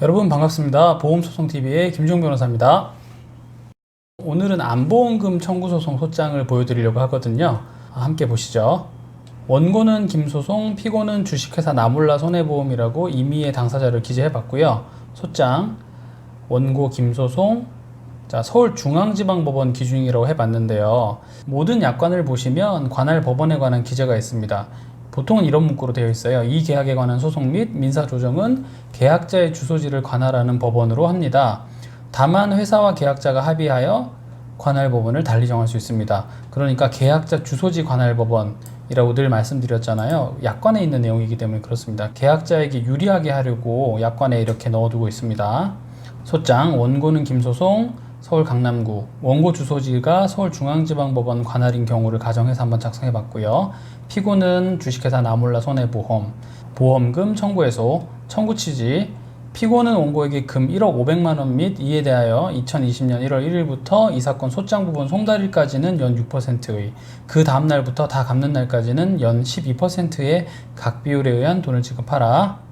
여러분 반갑습니다. 보험소송TV의 김종 변호사입니다. 오늘은 안보험금 청구소송 소장을 보여드리려고 하거든요. 함께 보시죠. 원고는 김소송, 피고는 주식회사 나몰라 손해보험이라고 임의의 당사자를 기재해봤고요. 소장, 원고 김소송, 서울중앙지방법원 기준이라고 해봤는데요. 모든 약관을 보시면 관할 법원에 관한 기재가 있습니다. 보통은 이런 문구로 되어 있어요. 이 계약에 관한 소송 및 민사조정은 계약자의 주소지를 관할하는 법원으로 합니다. 다만 회사와 계약자가 합의하여 관할 법원을 달리 정할 수 있습니다. 그러니까 계약자 주소지 관할 법원이라고 늘 말씀드렸잖아요. 약관에 있는 내용이기 때문에 그렇습니다. 계약자에게 유리하게 하려고 약관에 이렇게 넣어두고 있습니다. 소장, 원고는 김소송, 서울 강남구, 원고 주소지가 서울중앙지방법원 관할인 경우를 가정해서 한번 작성해 봤고요. 피고는 주식회사 나몰라 손해보험, 보험금 청구해소, 청구 취지, 피고는 원고에게 금 1억 500만원 및 이에 대하여 2020년 1월 1일부터 이 사건 소장 부분 송달일까지는 연 6%의, 그 다음날부터 다 갚는 날까지는 연 12%의 각 비율에 의한 돈을 지급하라.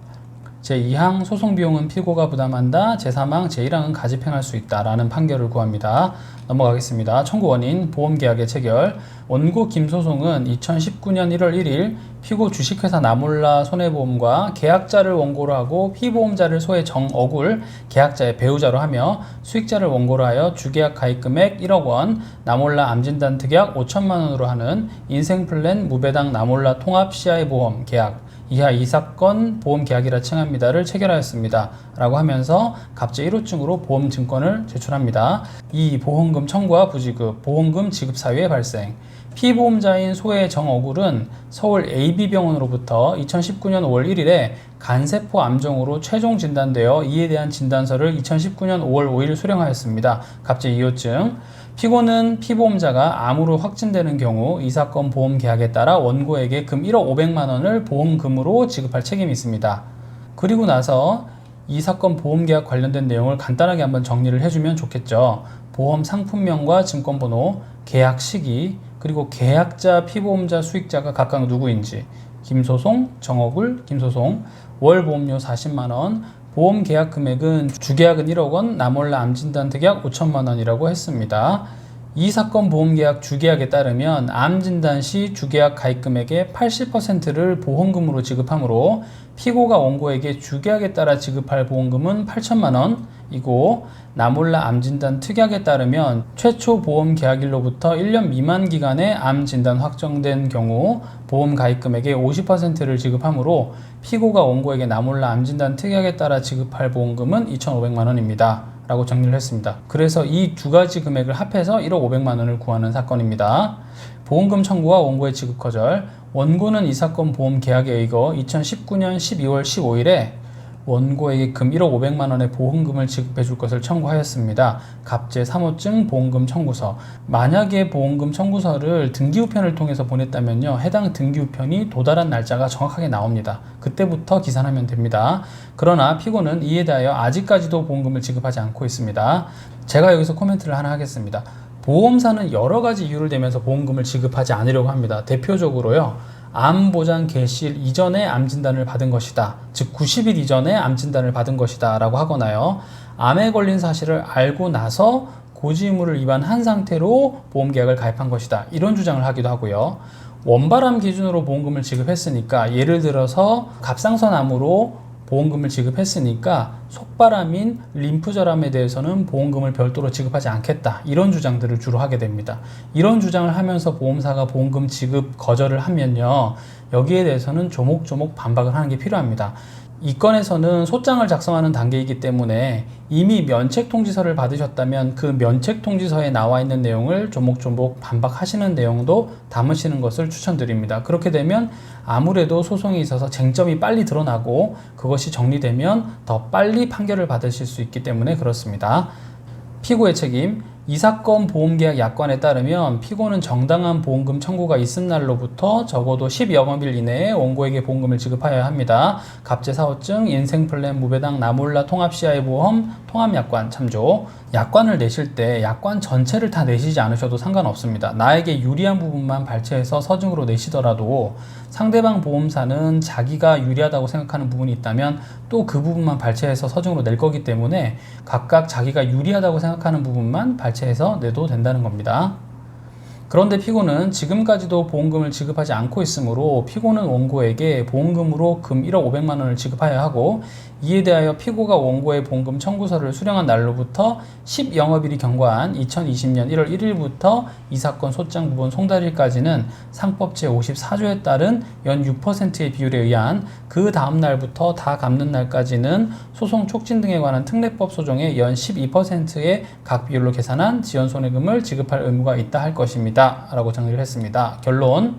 제2항 소송비용은 피고가 부담한다. 제3항, 제1항은 가집행할 수 있다. 라는 판결을 구합니다. 넘어가겠습니다. 청구 원인, 보험계약의 체결. 원고 김소송은 2019년 1월 1일 피고 주식회사 나몰라 손해보험과 계약자를 원고로 하고 피보험자를 소의 정억울 계약자의 배우자로 하며 수익자를 원고로 하여 주계약 가입금액 1억 원, 나몰라 암진단 특약 5천만 원으로 하는 인생플랜 무배당 나몰라 통합 CI 보험 계약 이하 이 사건 보험계약이라 칭합니다를 체결하였습니다. 라고 하면서 갑재 1호증으로 보험증권을 제출합니다. 이 보험금 청구와 부지급, 보험금 지급 사유의 발생. 피보험자인 소의 정억울은 서울 AB병원으로부터 2019년 5월 1일에 간세포 암종으로 최종 진단되어 이에 대한 진단서를 2019년 5월 5일 수령하였습니다. 갑재 2호증. 피고는 피보험자가 암으로 확진되는 경우 이 사건 보험계약에 따라 원고에게 금 1억 500만 원을 보험금으로 지급할 책임이 있습니다. 그리고 나서 이 사건 보험계약 관련된 내용을 간단하게 한번 정리를 해주면 좋겠죠. 보험 상품명과 증권번호, 계약 시기, 그리고 계약자, 피보험자, 수익자가 각각 누구인지, 김소송, 정억울, 김소송, 월 보험료 40만 원, 보험 계약 금액은 주계약은 1억 원, 나몰라 암진단 특약 5천만 원이라고 했습니다. 이 사건 보험계약 주계약에 따르면 암진단 시 주계약 가입 금액의 80%를 보험금으로 지급하므로 피고가 원고에게 주계약에 따라 지급할 보험금은 8천만 원이고 나몰라 암진단 특약에 따르면 최초 보험 계약일로부터 1년 미만 기간에 암진단 확정된 경우 보험 가입 금액의 50%를 지급하므로 피고가 원고에게 나몰라 암진단 특약에 따라 지급할 보험금은 2,500만 원입니다. 라고 정리를 했습니다. 그래서 이 두 가지 금액을 합해서 1억 500만 원을 구하는 사건입니다. 보험금 청구와 원고의 지급 거절. 원고는 이 사건 보험 계약에 의거 2019년 12월 15일에 원고에게 금 1억 500만 원의 보험금을 지급해 줄 것을 청구하였습니다. 갑재 3호증 보험금 청구서. 만약에 보험금 청구서를 등기우편을 통해서 보냈다면요, 해당 등기우편이 도달한 날짜가 정확하게 나옵니다. 그때부터 기산하면 됩니다. 그러나 피고는 이에 대하여 아직까지도 보험금을 지급하지 않고 있습니다. 제가 여기서 코멘트를 하나 하겠습니다. 보험사는 여러 가지 이유를 대면서 보험금을 지급하지 않으려고 합니다. 대표적으로요, 암보장 개시일 이전에 암진단을 받은 것이다. 즉 90일 이전에 암진단을 받은 것이다 라고 하거나요, 암에 걸린 사실을 알고 나서 고지의무를 위반한 상태로 보험계약을 가입한 것이다. 이런 주장을 하기도 하고요. 원발암 기준으로 보험금을 지급했으니까, 예를 들어서 갑상선암으로 보험금을 지급했으니까 속바람인 림프절암에 대해서는 보험금을 별도로 지급하지 않겠다. 이런 주장들을 주로 하게 됩니다. 이런 주장을 하면서 보험사가 보험금 지급 거절을 하면요, 여기에 대해서는 조목조목 반박을 하는 게 필요합니다. 이 건에서는 소장을 작성하는 단계이기 때문에 이미 면책통지서를 받으셨다면 그 면책통지서에 나와 있는 내용을 조목조목 반박하시는 내용도 담으시는 것을 추천드립니다. 그렇게 되면 아무래도 소송에 있어서 쟁점이 빨리 드러나고 그것이 정리되면 더 빨리 판결을 받으실 수 있기 때문에 그렇습니다. 피고의 책임. 이 사건 보험계약 약관에 따르면 피고는 정당한 보험금 청구가 있은 날로부터 적어도 10영업일 이내에 원고에게 보험금을 지급하여야 합니다. 갑재 4호증, 인생플랜 무배당 나몰라 통합 CI 보험 통합약관 참조. 약관을 내실 때 약관 전체를 다 내시지 않으셔도 상관없습니다. 나에게 유리한 부분만 발췌해서 서증으로 내시더라도 상대방 보험사는 자기가 유리하다고 생각하는 부분이 있다면 또 그 부분만 발췌해서 서증으로 낼 거기 때문에 각각 자기가 유리하다고 생각하는 부분만 발췌해서 내도 된다는 겁니다. 그런데 피고는 지금까지도 보험금을 지급하지 않고 있으므로 피고는 원고에게 보험금으로 금 1억 500만 원을 지급해야 하고, 이에 대하여 피고가 원고의 보험금 청구서를 수령한 날로부터 10영업일이 경과한 2020년 1월 1일부터 이 사건 소장 부본 송달일까지는 상법 제54조에 따른 연 6%의 비율에 의한 그 다음 날부터 다 갚는 날까지는 소송 촉진 등에 관한 특례법 소송의 연 12%의 각 비율로 계산한 지연손해금을 지급할 의무가 있다 할 것입니다 라고 정리를 했습니다. 결론,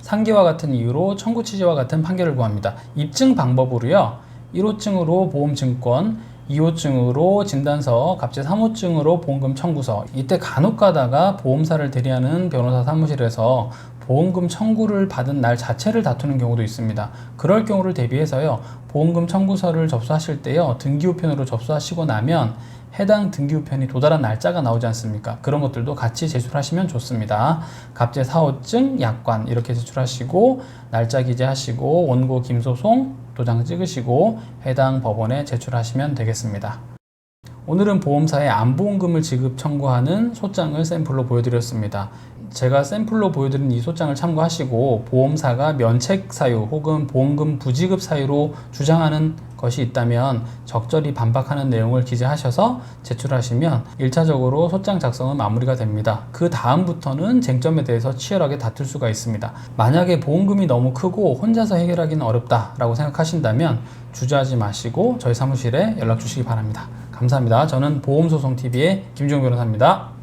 상기와 같은 이유로 청구 취지와 같은 판결을 구합니다. 입증 방법으로요, 1호증으로 보험증권, 2호증으로 진단서, 갑질 3호증으로 보험금 청구서. 이때 간혹 가다가 보험사를 대리하는 변호사 사무실에서 보험금 청구를 받은 날 자체를 다투는 경우도 있습니다. 그럴 경우를 대비해서요, 보험금 청구서를 접수하실 때요, 등기우편으로 접수하시고 나면 해당 등기우편이 도달한 날짜가 나오지 않습니까? 그런 것들도 같이 제출하시면 좋습니다. 갑질 4호증, 약관 이렇게 제출하시고 날짜 기재하시고 원고 김소송 도장 찍으시고 해당 법원에 제출하시면 되겠습니다. 오늘은 보험사에 안보험금을 지급 청구하는 소장을 샘플로 보여드렸습니다. 제가 샘플로 보여드린 이 소장을 참고하시고 보험사가 면책 사유 혹은 보험금 부지급 사유로 주장하는 것이 있다면 적절히 반박하는 내용을 기재하셔서 제출하시면 1차적으로 소장 작성은 마무리가 됩니다. 그 다음부터는 쟁점에 대해서 치열하게 다툴 수가 있습니다. 만약에 보험금이 너무 크고 혼자서 해결하기는 어렵다라고 생각하신다면 주저하지 마시고 저희 사무실에 연락 주시기 바랍니다. 감사합니다. 저는 보험소송TV의 김종우 변호사입니다.